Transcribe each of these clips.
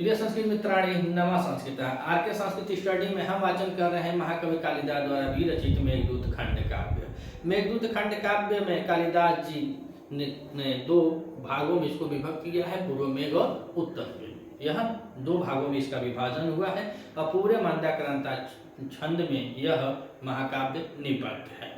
प्रिय संस्कृत मित्राणी नमः संस्कृत आर के संस्कृत स्टडी में हम वाचन कर रहे हैं महाकवि कालिदास द्वारा विरचित मेघदूत खंड काव्य। मेघदूत खंड काव्य में कालिदास जी ने दो भागों में इसको विभक्त किया है, पूर्व मेघ और उत्तर मेघ। यह दो भागों में इसका विभाजन हुआ है और पूरे मंदाक्रांता छंद में यह महाकाव्य निबद्ध है।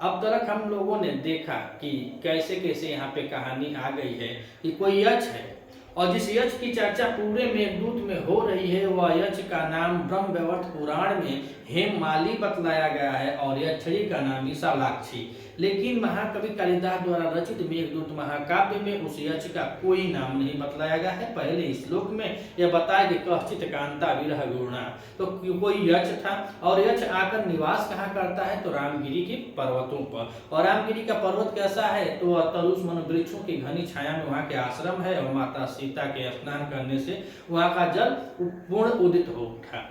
अब तक हम लोगों ने देखा कि कैसे कैसे यहाँ पे कहानी आ गई है कि कोई यक्ष है और जिस यक्ष की चर्चा पूरे मेघदूत में हो रही है वह यक्ष का नाम ब्रह्मवैवर्त पुराण में हेममाली बतलाया गया है और यक्षिणी का नाम विशालाक्षी। लेकिन महाकवि कालिदास द्वारा रचित मेघदूत महाकाव्य में उस यक्ष का कोई नाम नहीं बतलाया गया है। पहले श्लोक में यह बताया कि कश्चित कांता विरह गुणा, तो कोई यक्ष था और यक्ष आकर निवास कहाँ करता है तो रामगिरी के पर्वतों पर। और रामगिरी का पर्वत कैसा है तो तरुष्मन वृक्षों की घनी छाया में वहाँ के आश्रम है और माता सीता के स्नान करने से वहाँ का जल पूर्ण उदित हो उठा।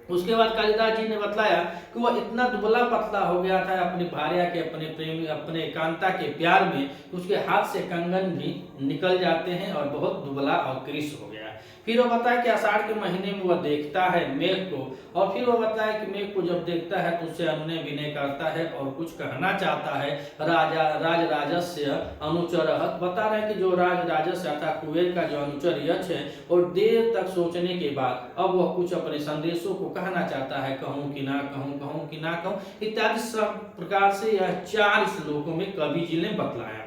उसके बाद कालिदास जी ने बतलाया कि वह इतना दुबला पतला हो गया था अपनी भार्या के अपने प्रेमी अपने कांता के प्यार में, उसके हाथ से कंगन भी निकल जाते हैं और बहुत दुबला और कृश हो गया। फिर वो बताया कि आषाढ़ के महीने में वह देखता है मेघ को और फिर वो बताया कि मेघ को जब देखता है तो उससे अनुनय विनय करता है और कुछ कहना चाहता है। राजस्य अनुचर बता रहे हैं कि जो राजस्य अर्थात कुबेर का जो अनुचर यक्ष है और देर तक सोचने के बाद अब वह कुछ अपने संदेशों को कहना चाहता है, कहूँ कि ना कहूँ, कहूँ कि ना कहूँ इत्यादि सब प्रकार से यह 4 श्लोकों में कवि जी ने बतलाया।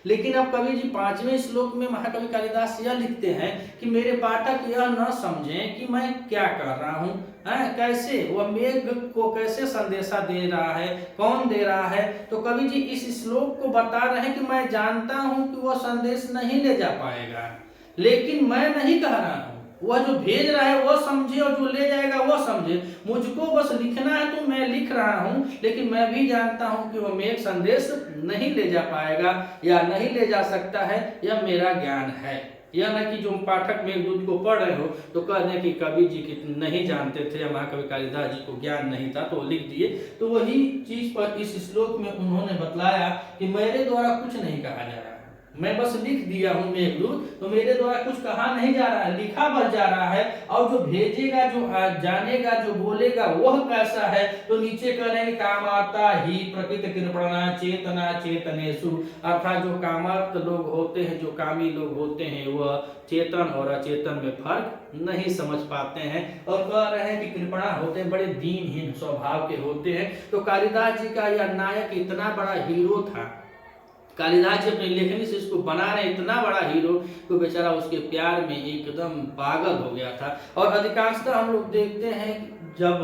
लेकिन अब कवि जी 5वें श्लोक में महाकवि कालिदास यह लिखते हैं कि मेरे पाठक यह न समझें कि मैं क्या कर रहा हूँ, कैसे वह मेघ को कैसे संदेशा दे रहा है, कौन दे रहा है। तो कवि जी इस श्लोक को बता रहे हैं कि मैं जानता हूँ कि वह संदेश नहीं ले जा पाएगा, लेकिन मैं नहीं कह रहा हूँ। वह जो भेज रहा है वो समझे और जो ले जाएगा वो समझे। मुझको बस लिखना है तो मैं लिख रहा हूँ, लेकिन मैं भी जानता हूँ कि वह मेघ संदेश नहीं ले जा पाएगा या नहीं ले जा सकता है, यह मेरा ज्ञान है। यह न कि जो पाठक मेघदूत को पढ़ रहे हो तो कह दें कि कवि जी की नहीं जानते थे या महाकवि कालिदास जी को ज्ञान नहीं था तो लिख दिए। तो वही चीज पर इस श्लोक में उन्होंने बतलाया कि मेरे द्वारा कुछ नहीं कहा जा रहा, मैं बस लिख दिया हूँ मेघदूत, तो मेरे द्वारा कुछ कहा नहीं जा रहा है, लिखा बस जा रहा है। और जो भेजेगा, जो जानेगा, जो बोलेगा वह कैसा है तो नीचे कह रहे हैं कामाता ही प्रकृति कृपणा चेतना चेतनेषु, अर्थात जो कामार्थ लोग होते हैं, जो कामी लोग होते हैं वह चेतन और अचेतन में फर्क नहीं समझ पाते हैं और कह रहे हैं कि कृपणा होते हैं, बड़े दीनहीन स्वभाव के होते हैं। तो कालिदास जी का यह नायक इतना बड़ा हीरो था, कालिदास जी अपनी लेखनी से इसको बना रहे इतना बड़ा हीरो तो बेचारा उसके प्यार में एकदम पागल हो गया था। और अधिकांशतः हम लोग देखते हैं जब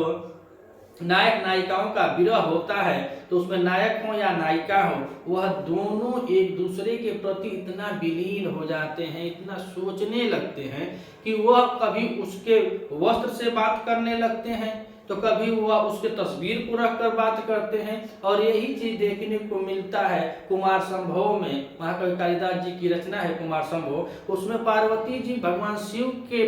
नायक नायिकाओं का विरह होता है तो उसमें नायक हो या नायिका हो वह दोनों एक दूसरे के प्रति इतना विलीन हो जाते हैं, इतना सोचने लगते हैं कि वह कभी उसके वस्त्र से बात करने लगते हैं तो कभी वह उसके तस्वीर को रखकर बात करते हैं। और यही चीज देखने को मिलता है कुमार संभव में, महाकवि कालिदास जी की रचना है कुमार संभव, उसमें पार्वती जी भगवान शिव के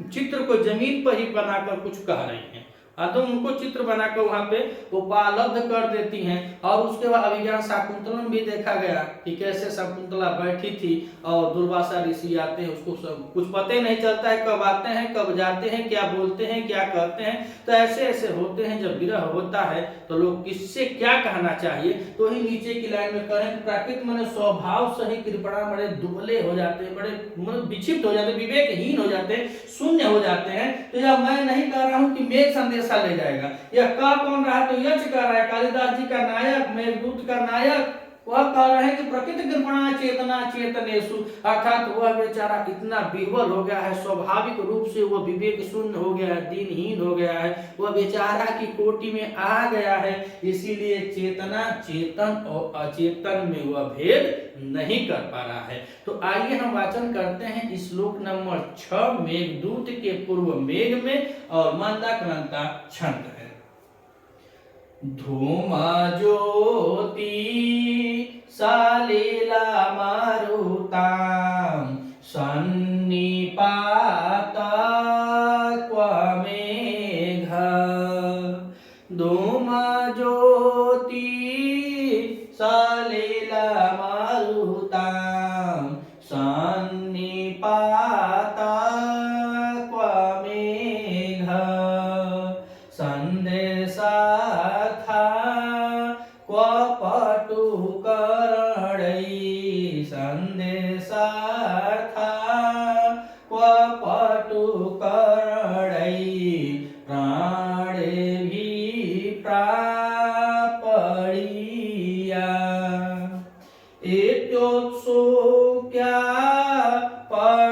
चित्र को जमीन पर ही बनाकर कुछ कह रही हैं तो उनको चित्र बनाकर वहां पे उपलब्ध कर देती हैं। और उसके बाद अभिज्ञान शाकुंतलम भी देखा गया कि कैसे शकुंतला बैठी थी और दुर्वासा ऋषि आते हैं, उसको सब कुछ पता ही नहीं चलता है कब आते हैं कब जाते हैं, क्या बोलते हैं क्या कहते हैं। तो ऐसे ऐसे होते हैं जब विरह होता है तो लोग किससे क्या कहना चाहिए। तो ही नीचे की लाइन में करें प्राकृत मन स्वभाव सही कृपणा बड़े दुबले हो जाते हैं, बड़े विक्षिप्त हो जाते हैं, विवेकहीन हो जाते हैं, शून्य हो जाते हैं। तो जब मैं नहीं कह रहा हूँ कि मेघ संदेश ले जाएगा, यह कह कौन रहा है तो यक्ष कह रहा है, कालिदास जी का नायक मेघदूत का नायक वह कह रहे हैं कि प्रकृति कृपणा चेतना चेतनेषु, अर्थात वह बेचारा इतना विह्वल हो गया है, स्वाभाविक रूप से वह विवेक शून्य हो गया है, दीनहीन हो गया है, वह बेचारा की कोटि में आ गया है। इसीलिए चेतना चेतन और अचेतन में वह भेद नहीं कर पा रहा है। तो आइए हम वाचन करते हैं श्लोक नंबर 6 मेघदूत के पूर्व मेघ में और मंदाक्रांता छंद है। धूमा ज्योति सलिला मारुतां सन्निपात क्व मेघ, धूमा ज्योति सलिला मारुतां सन्निपात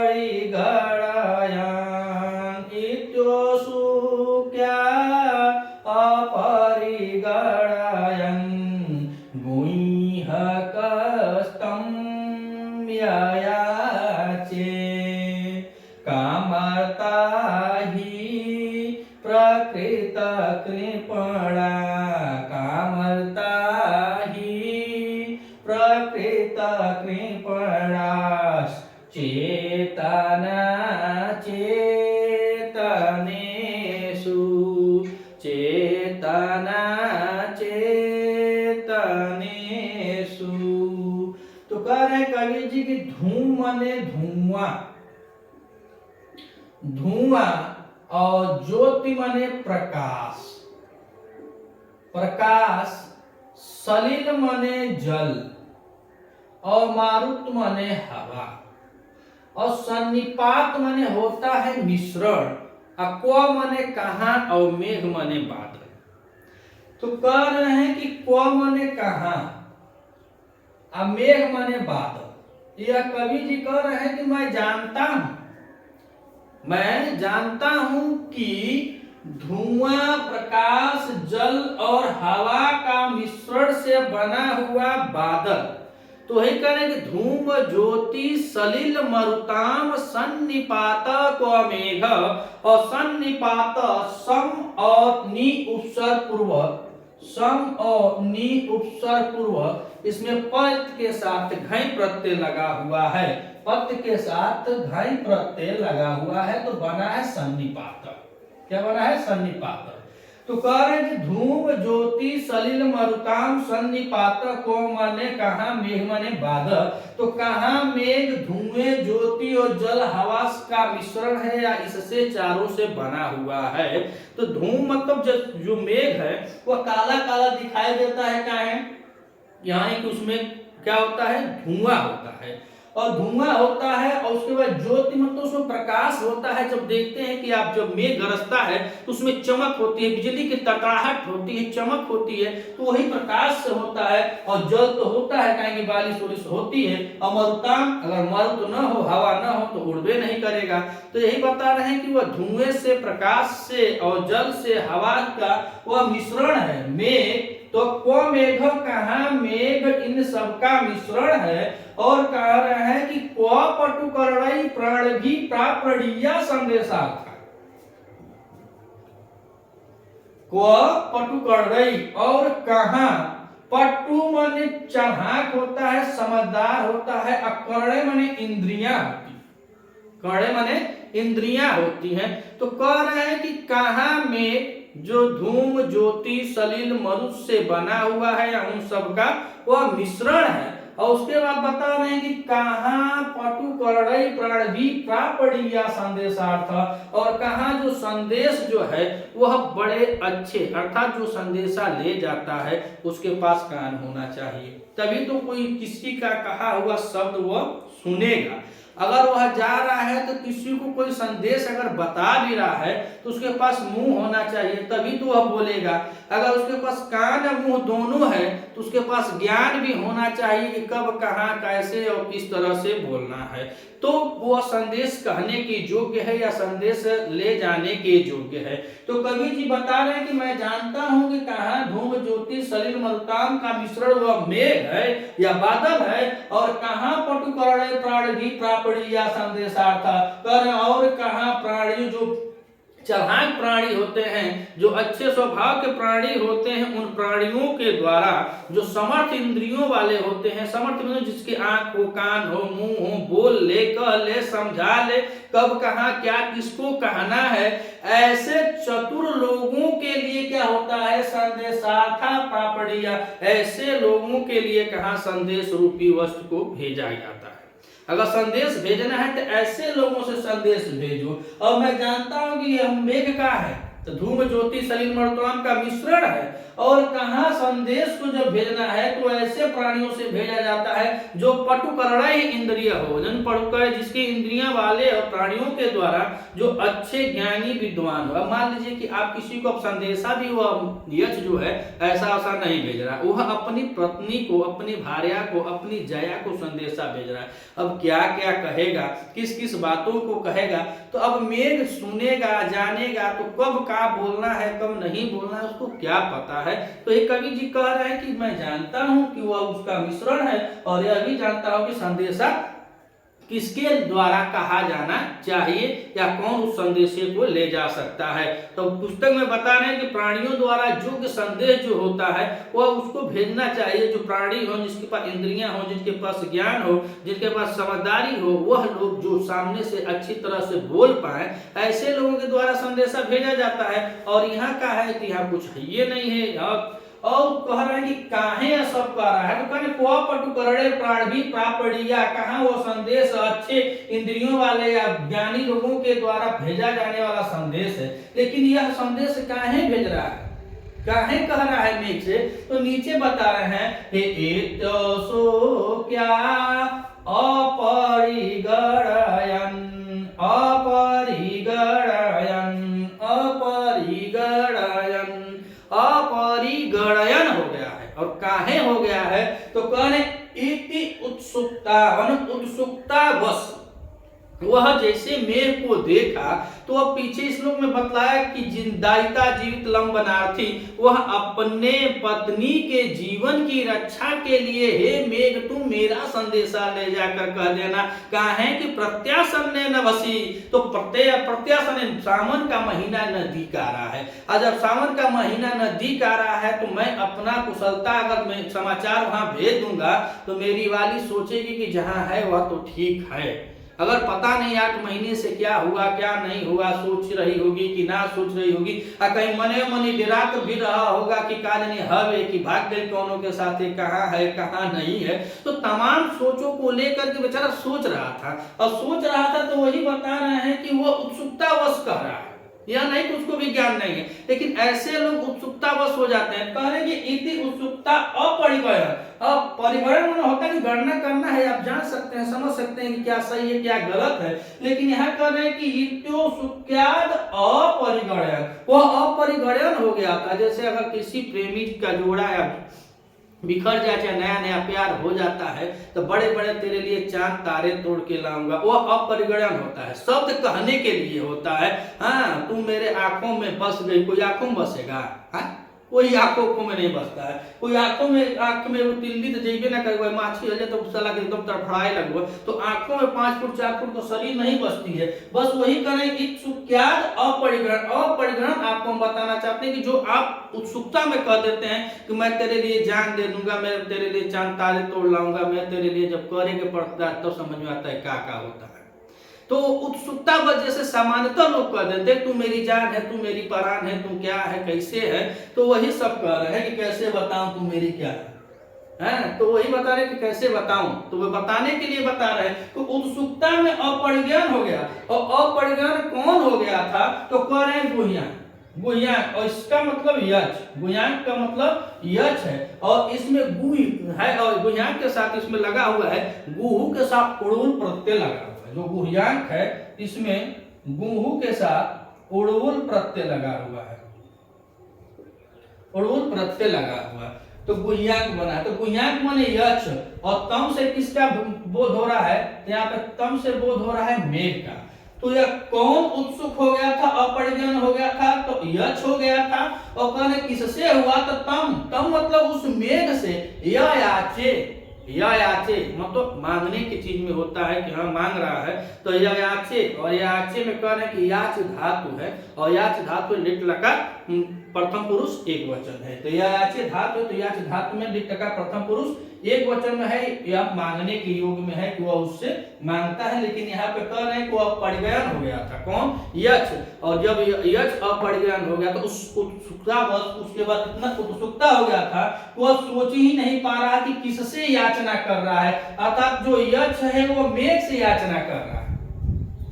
परिगणयन् इत्योषु क्या अपरिगणयन् गुह्यकस्तं ययाचे कामर्ता हि प्रकृतकृपणा कामर्ता हि प्रकृतकृपणाश्चेतना चेतनेषु चेतना चेतनेषु। तो कह रहे कवि जी की धूम माने धुआं, धुआं और ज्योति माने प्रकाश, प्रकाश, सलिल माने जल और मारुत माने हवा और सन्निपात माने होता है मिश्रण, क्व माने कहां और मेघ माने बादल। तो कह रहे हैं कि क्व माने कहां और मेघ माने बादल। यह कवि जी कह रहे हैं कि मैं जानता हूं कि धुआं, प्रकाश, जल और हवा का मिश्रण से बना हुआ बादल। तो वही करें कि धूम ज्योति सलिल मरुताम सन्निपात को मेघ और सन्निपात सम और नि उपसर्ग पूर्व, सम और नि उपसर्ग पूर्व, इसमें पद के साथ घई प्रत्यय लगा हुआ है, पद के साथ घई प्रत्यय लगा हुआ है तो बना है सन्निपात। क्या बना है? सन्निपात। तो कह रहे हैं कि धूम ज्योति सलिल मरुताम सन्निपात को माने कहा मेघ माने बादल। तो कहा मेघ धुएं ज्योति और जल हवा का मिश्रण है या इससे चारों से बना हुआ है। तो धूम मतलब जो मेघ है वह काला काला दिखाई देता है, क्या है यहाँ कि उसमें क्या होता है? धुआं होता है और धुआं होता है और उसके बाद ज्योति मतलब उसमें प्रकाश होता है। जब देखते हैं कि आप जब मेघ गरजता है तो उसमें चमक होती है, बिजली की तड़ाहट होती है, चमक होती है, तो वही प्रकाश से होता है। और जल तो होता है कहीं बारिश वारिश होती है। और मरुताम, अगर मरुत न हो, हवा न हो तो उड़बे नहीं करेगा। तो यही बता रहे हैं कि वह धुएं से, प्रकाश से और जल से हवा का वह मिश्रण है मेघ। तो क्व मेघ कहा मेघ इन सबका मिश्रण है। और कह रहे हैं कि क्व पटुकर्णई प्रणभी प्रापणीया संदेशार्थ। क्व पटुकर्णई और कहा, पटु माने चालाक होता है, समझदार होता है, अकर्णे माने इंद्रियां होती, कर्णे माने इंद्रियां होती हैं। तो कह रहे हैं कि कहा में जो धूम ज्योति सलिल मरुत से बना हुआ है या उन सब का वह मिश्रण है। और उसके बाद बता रहे हैं कि कहाँ पटुकर्णई प्रणभी प्रापणीया संदेशार्थ। और कहाँ जो संदेश जो है वह बड़े अच्छे, अर्थात जो संदेशा ले जाता है उसके पास कान होना चाहिए, तभी तो कोई किसी का कहा हुआ शब्द वह सुनेगा। अगर वह जा रहा है तो किसी को कोई संदेश अगर बता भी रहा है तो उसके पास मुंह होना चाहिए, तभी तो वह बोलेगा। अगर उसके पास कान और मुंह दोनों है तो उसके पास ज्ञान भी होना चाहिए कि कब, कहाँ, कैसे और किस तरह से बोलना है, तो वह संदेश कहने की योग्य है या संदेश ले जाने के योग्य है। तो कवि जी बता रहे हैं कि मैं जानता हूं कि कहाँ धूम ज्योति सलिल मरुताम का मिश्रण वह मेघ है या बादल है। और कहाँ पटुकर्णई प्राणभी प्रापणीया संदेशार्थ कर, और कहाँ प्राणी जो चालाक प्राणी होते हैं, जो अच्छे स्वभाव के प्राणी होते हैं, उन प्राणियों के द्वारा जो समर्थ इंद्रियों वाले होते हैं, समर्थ इंद्रियों जिसके आंख हो, कान हो, मुंह हो, बोल ले, कह ले, समझा ले, कब कहाँ क्या किसको कहना है, ऐसे चतुर लोगों के लिए क्या होता है? संदेशार्थ प्रापणीया। ऐसे लोगों के लिए कहाँ संदेश रूपी वस्तु को भेजा जाता है। अगर संदेश भेजना है तो ऐसे लोगों से संदेश भेजो। और मैं जानता हूं कि यह मेघ का है, तो धूम ज्योति सलिल मरुतोम का मिश्रण है। और कहाँ संदेश को जब भेजना है तो ऐसे प्राणियों से भेजा जाता है जो पटुकर्णय इंद्रिय हो, जन पटुकर जिसकी इंद्रियां वाले और प्राणियों के द्वारा जो अच्छे ज्ञानी विद्वान हो। अब मान लीजिए कि आप किसी को संदेशा भी वह यक्ष जो है ऐसा नहीं भेज रहा, वह अपनी पत्नी को, अपनी भार्या को, अपनी जया को संदेशा भेज रहा है। अब क्या क्या कहेगा, किस किस बातों को कहेगा, तो अब मेघ सुनेगा, जानेगा, तो कब का बोलना है कब नहीं बोलना है उसको क्या पता है। तो ये कवि जी कह रहे हैं कि मैं जानता हूं कि वह उसका मिश्रण है और यह भी जानता हूं कि संदेशा किसके द्वारा कहा जाना चाहिए या कौन उस संदेशे को ले जा सकता है। तो पुस्तक में बता रहे हैं कि प्राणियों द्वारा योग्य संदेश जो होता है वह उसको भेजना चाहिए जो प्राणी हो, जिसके पास इंद्रियां हो, जिनके पास ज्ञान हो, जिनके पास समझदारी हो, वह लोग जो सामने से अच्छी तरह से बोल पाए, ऐसे लोगों के द्वारा संदेशा भेजा जाता है। और यहाँ का है कि यहाँ कुछ ये नहीं है। और कह रहे हैं कि काहे यह सब कह रहा है, तो कहने को पटुकर्णे प्राण भी प्रापड़िया, कहाँ वो संदेश अच्छे इंद्रियों वाले या ज्ञानी लोगों के द्वारा भेजा जाने वाला संदेश है। लेकिन यह संदेश काहे भेज रहा है, काहे कह रहा है मेघ से, तो नीचे बता रहे हैं हे सो क्या अपरिगणयन अपरिगणयन अपरिगणयन अपरिगणयन हो गया है। और काहे हो गया है, तो कहने इति उत्सुकता, उत्सुकता वश वह जैसे मेघ को देखा तो अब पीछे श्लोक में बतलाया कि जिंदायिता जीवित लंबनार्थी, वह अपने पत्नी के जीवन की रक्षा के लिए हे मेघ तुम मेरा संदेशा ले जाकर कह देना। काहे कि प्रत्यासन न वसी, तो प्रत्यासन सावन का महीना नजदीक आ रहा है। और जब सावन का महीना नजदीक आ रहा है तो मैं अपना कुशलता अगर मैं समाचार वहां भेज दूंगा तो मेरी वाली सोचेगी कि जहां है वह तो ठीक है। अगर पता नहीं 8 महीने से क्या हुआ क्या नहीं हुआ, सोच रही होगी कि ना सोच रही होगी, और कहीं मने मनी डरा तो भी रहा होगा कि काजनी हवे कि भाग गए कौनों के साथ, कहाँ है कहाँ नहीं है। तो तमाम सोचों को लेकर के बेचारा सोच रहा था, और सोच रहा था तो वही बता रहे हैं कि वो उत्सुकता वश कह रहा है, यह नहीं कि उसको भी ज्ञान नहीं है। लेकिन ऐसे लोग उत्सुकतावश हो जाते हैं। कह रहे हैं कि इति उत्सुकता अपरिगणन, अब परिगणन में होता है कि गणना करना है, आप जान सकते हैं समझ सकते हैं कि क्या सही है क्या गलत है। लेकिन यहाँ कह रहे हैं कि इत्योत्सुक्याद अपरिगणन, वह अपरिगणन हो गया था। जैसे अगर किसी प्रेमी का जोड़ा या बिखर जाए, चाहे नया नया प्यार हो जाता है, तो बड़े बड़े तेरे लिए चांद तारे तोड़ के लाऊंगा, वह अपरिगणन होता है, शब्द कहने के लिए होता है। हाँ तुम मेरे आंखों में बस गई, कोई आंखों में बसेगा, कोई आंखों में नहीं बसता है। कोई आंखों में आंख में वो तिल्ली तो जेबे ना करे, माछी हो जाए तो साला के एकदम तड़फड़ाए लगो, तो आंखों में 5 फुट 4 फुट तो शरीर नहीं बसती है। बस वही करें इत्सुक्याद अपरिगणन। अपरिगणन आपको हम बताना चाहते हैं कि जो आप उत्सुकता में कह देते हैं कि मैं तेरे लिए जान दे दूंगा, मैं तेरे लिए चांद तारे तोड़ लाऊंगा, मैं तेरे लिए, जब करेंगे पड़ता है तो समझ में आता है क्या क्या होता है। तो उत्सुकता वजह से सामान्यतः लोग कह देते तू मेरी जान है, तू मेरी परान है, तू क्या है कैसे है। तो वही सब कह रहे हैं कि कैसे बताऊं तू मेरी क्या है, तो वही बता रहे कि कैसे बताऊं, तो वो बताने के लिए बता रहे हैं। तो उत्सुकता में अपरिज्ञान हो गया, और अपरिज्ञान कौन हो गया था, तो कह रहे हैं गुह्यांक। गुह्यांक, और इसका मतलब यच, गुह्यांक का मतलब यच है, और इसमें गु है, और गुह्यांक के साथ इसमें लगा हुआ है, गुहू के साथ उड़ुल प्रत्यय लगा हुआ है। जो गुह्यांक है इसमें गुहू के साथ उड़ुल प्रत्यय लगा हुआ है, उड़ुल प्रत्यय लगा हुआ है, तो गुह्यांक बना। तो गुह्यांक माने यक्ष, और तम से किसका बोध हो रहा है, यहाँ पे तम से बोध हो रहा है मेघ का। तो यह कौन उत्सुक हो गया था, अपरिज्ञान हो गया था, तो यक्ष हो गया था। और कहने किससे हुआ, तो तम, तम मतलब उस मेघ से। याचे, याचे मतलब मांगने की चीज में होता है कि हाँ मांग रहा है, तो याचे, और याचे में कह रहे हैं कि याच धातु है, और याच धातु लिट लका प्रथम पुरुष एक वचन है। तो याचे धातु, तो याच धातु में लिट लका प्रथम पुरुष एक वचन में है, यह मांगने के योग में है कि वह उससे मांगता है। लेकिन यहाँ पे कह रहे हैं कि वह अपरिज्ञान हो गया था, कौन, यक्ष। और जब यक्ष अपरिज्ञान हो गया तो उस उत्सुकता बस उसके बाद इतना उत्सुकता हो गया था वह सोच ही नहीं पा रहा कि किससे याचना कर रहा है। अर्थात जो यक्ष है वो मेघ से याचना कर रहा है,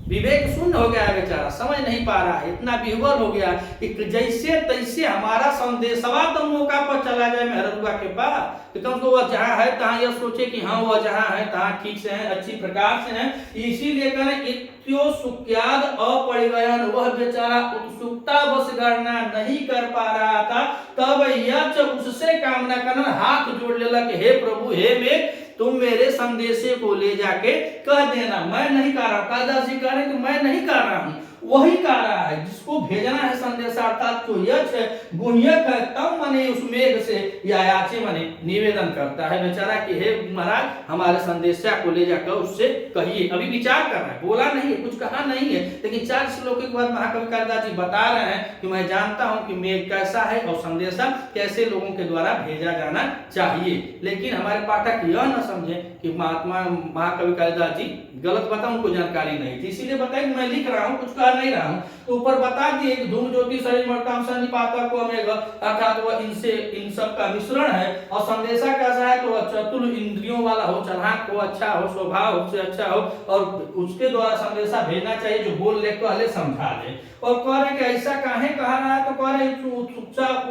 विवेक शून्य हो गया है बेचारा, समझ नहीं पा रहा है, इतना विह्वल हो गया कि जैसे तैसे हमारा संदेशवा तो मौका पर चला जाए मेहरुआ के पास, कि कम से वह जहाँ है तहाँ यह सोचे कि हाँ वह जहाँ है तहाँ ठीक से है, अच्छी प्रकार से है। इसीलिए करें इत्यो सुख्याद अपरिगयन, वह बेचारा उत्सुकता बस गणना नहीं कर पा रहा था, तब यक्ष उससे कामना करना हाथ जोड़ लेला कि हे प्रभु हे मेघ, तुम मेरे संदेशे को ले जाके कह देना। मैं नहीं कह रहा, कालिदास जी कह रहे हैं कि मैं नहीं कह रहा हूं, वही कह रहा है जिसको भेजना है संदेश, अर्थात जो यक्ष है गुह्यक है, तब मने उस मेघ से या याचे मने निवेदन करता है बेचारा कि हे महाराज हमारे संदेशा को ले जाकर उससे कहिए। अभी विचार कर रहा है, बोला नहीं है, कुछ कहा नहीं है, लेकिन 4 श्लोक के बाद महाकवि कालिदास जी बता रहे हैं कि मैं जानता हूं कि मेघ कैसा है और संदेशा कैसे लोगों के द्वारा भेजा जाना चाहिए। लेकिन हमारे पाठक यह न समझे कि महाकवि कालिदास जी गलत बता, उनको जानकारी नहीं थी, इसीलिए बताइए मैं लिख रहा हूँ, कुछ कह नहीं रहा हूँ। तो ऊपर बता दिए कि धूम ज्योति शरीर मर्ताम सन्निपातक को मेघ, अर्थात वह इनसे इन सब का मिश्रण है। और संदेशा कैसा है तो वह चतुर इंद्रियों वाला हो, चालाक हो, अच्छा हो, स्वभाव से अच्छा हो, और उसके द्वारा संदेशा भेजना चाहिए जो बोल ले पहले समझा दे। और कह रहे कि ऐसा काहे कहा रहा है, तो कह रहे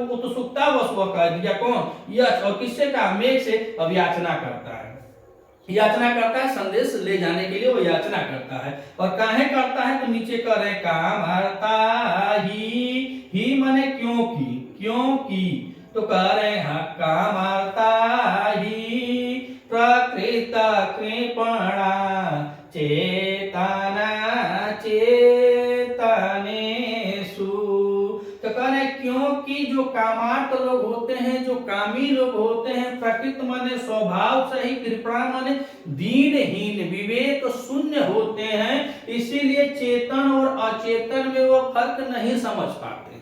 उत्सुकता वश कह दिया कौन, यक्ष, और किससे कहा, मेघ से। अब याचना करता है, याचना करता है संदेश ले जाने के लिए, वो याचना करता है। और काहे करता है तो नीचे कर रहे काम हरता ही माने क्योंकि तो कह रहे हैं काम हरता ही प्रकृत कृपणा चेतना चेतनेषु, तो कह रहे क्योंकि जो कामार्थ लोग होते हैं, जो कामी लोग होते हैं, प्रकृत माने स्वभाव से ही, कृपणा माने दीनहीन, विवेक शून्य होते हैं, इसीलिए चेतन और अचेतन में वो फर्क नहीं समझ पाते।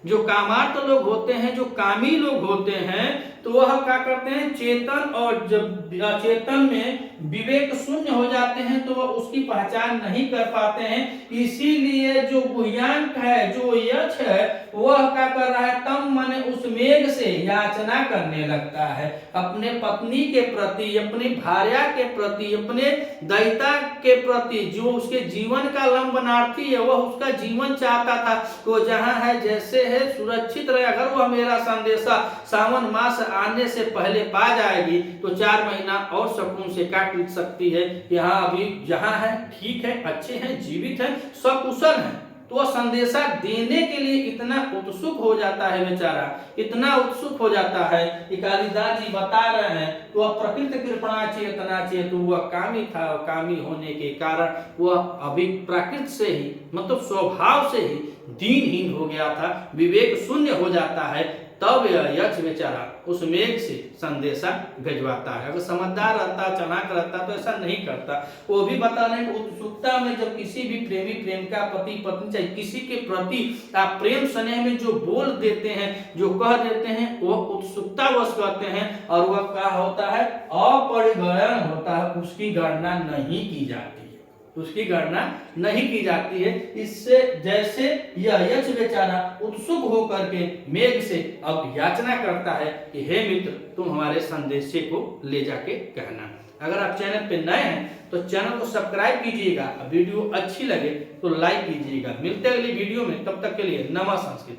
जो कामार्थ लोग होते हैं, जो कामी लोग होते हैं, तो वह क्या करते हैं, चेतन और जब अचेतन में विवेक शून्य हो जाते हैं तो वह उसकी पहचान नहीं कर पाते हैं। इसीलिए जो गुह्यांक है, जो यक्ष है, वह क्या कर रहा है, तम माने उस मेघ से याचना करने लगता है, अपने पत्नी के प्रति, अपनी भार्या के प्रति, अपने दैता के प्रति, जो उसके जीवन का लंबनार्थी है, वह उसका जीवन चाहता था, तो जहां है जैसे है सुरक्षित रहे। अगर वह मेरा संदेशा सावन मास आने से पहले पा जाएगी तो 4 महीना और सुकून से काट सकती है। यहाँ अभी जहां है ठीक है, अच्छे हैं, जीवित हैं, सकुशल हैं, तो वह संदेशा देने के लिए इतना उत्सुक हो जाता है बेचारा, इतना उत्सुक हो जाता है कि कालिदास जी बता रहे हैं तो वह प्रकृति कृपणा चेतना चेतु, वह कामी था, कामी होने के कारण वह अभी प्रकृति से ही, मतलब स्वभाव से ही दीनहीन हो गया था, विवेक शून्य हो जाता है। तब यह यक्ष बेचारा उस मेघ से संदेशा भिजवाता है। अगर समझदार रहता, चालाक रहता तो ऐसा नहीं करता। वो भी बता रहे हैं उत्सुकता में जब किसी भी प्रेमी प्रेमिका, पति पत्नी, चाहे किसी के प्रति आप प्रेम स्नेह में जो बोल देते हैं, जो कह देते हैं, वो उत्सुकता वश कहते हैं, और वह क्या होता है, अपरिगणन होता है, उसकी गणना नहीं की जाती, उसकी गणना नहीं की जाती है। इससे जैसे यह यक्ष बेचारा उत्सुक होकर के मेघ से अब याचना करता है कि हे मित्र, तुम हमारे संदेशे को ले जाके कहना। अगर आप चैनल पे नए हैं तो चैनल को सब्सक्राइब कीजिएगा, वीडियो अच्छी लगे तो लाइक कीजिएगा। मिलते हैं अगली वीडियो में, तब तक के लिए नमः संस्कृत।